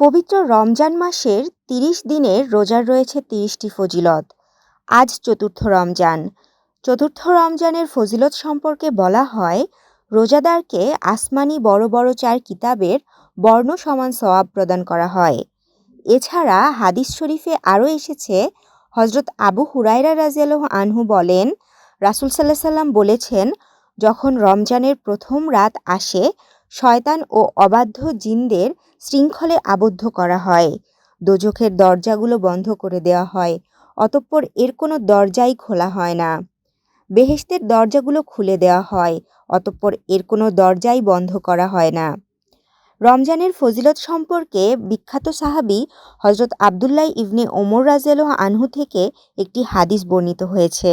পবিত্র রমজান মাসের ৩০ দিনের রোজার রয়েছে ৩০টি ফজিলত। আজ চতুর্থ রমজান। চতুর্থ রমজানের ফজিলত সম্পর্কে বলা হয়, রোজাদারকে আসমানি বড় বড় ৪ কিতাবের বর্ণ সমান সওয়াব প্রদান করা হয়। এছাড়া হাদিস শরীফে আরও এসেছে, হজরত আবু হুরায়রা রাদিয়াল্লাহু আনহু বলেন, রাসূল সাল্লাল্লাহু আলাইহি ওয়াসাল্লাম বলেছেন, যখন রমজানের প্রথম রাত আসে, শয়তান ও অবাধ্য জিনদের শৃঙ্খলে আবদ্ধ করা হয়, দোজখের দরজাগুলো বন্ধ করে দেওয়া হয়, অতঃপর এর কোনো দরজাই খোলা হয় না। বেহেশতের দরজাগুলো খুলে দেওয়া হয়, অতঃপর এর কোনো দরজাই বন্ধ করা হয় না। রমজানের ফজিলত সম্পর্কে বিখ্যাত সাহাবী হজরত আবদুল্লাহ ইবনে ওমর রাদিয়াল্লাহু আনহু থেকে একটি হাদিস বর্ণিত হয়েছে।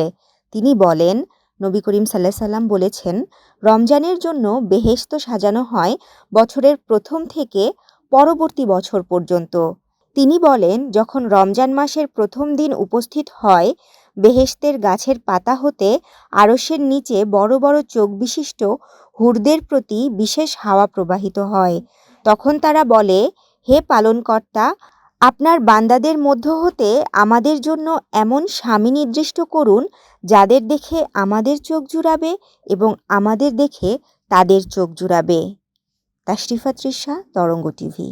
তিনি বলেন, নবী করিম সাল্লাল্লাহু আলাইহি ওয়াসাল্লাম বলেছেন, রমজানের জন্য বেহেশত সাজানো হয় বছরের প্রথম থেকে পরবর্তী বছর পর্যন্ত। তিনি বলেন, যখন রমজান মাসের প্রথম দিন উপস্থিত হয়, বেহেশতের গাছের পাতা হতে আরশের নিচে বড় বড় চোখ বিশিষ্ট হুরদের প্রতি বিশেষ হাওয়া প্রবাহিত হয়। তখন তারা বলে, হে পালনকর্তা, আপনার বান্দাদের মধ্য হতে আমাদের জন্য এমন স্বামী নির্দিষ্ট করুন, যাদের দেখে আমাদের চোখ জুড়াবে এবং আমাদের দেখে তাদের চোখ জুড়াবে। তাশরিফা তৃষা, তরঙ্গ টিভি।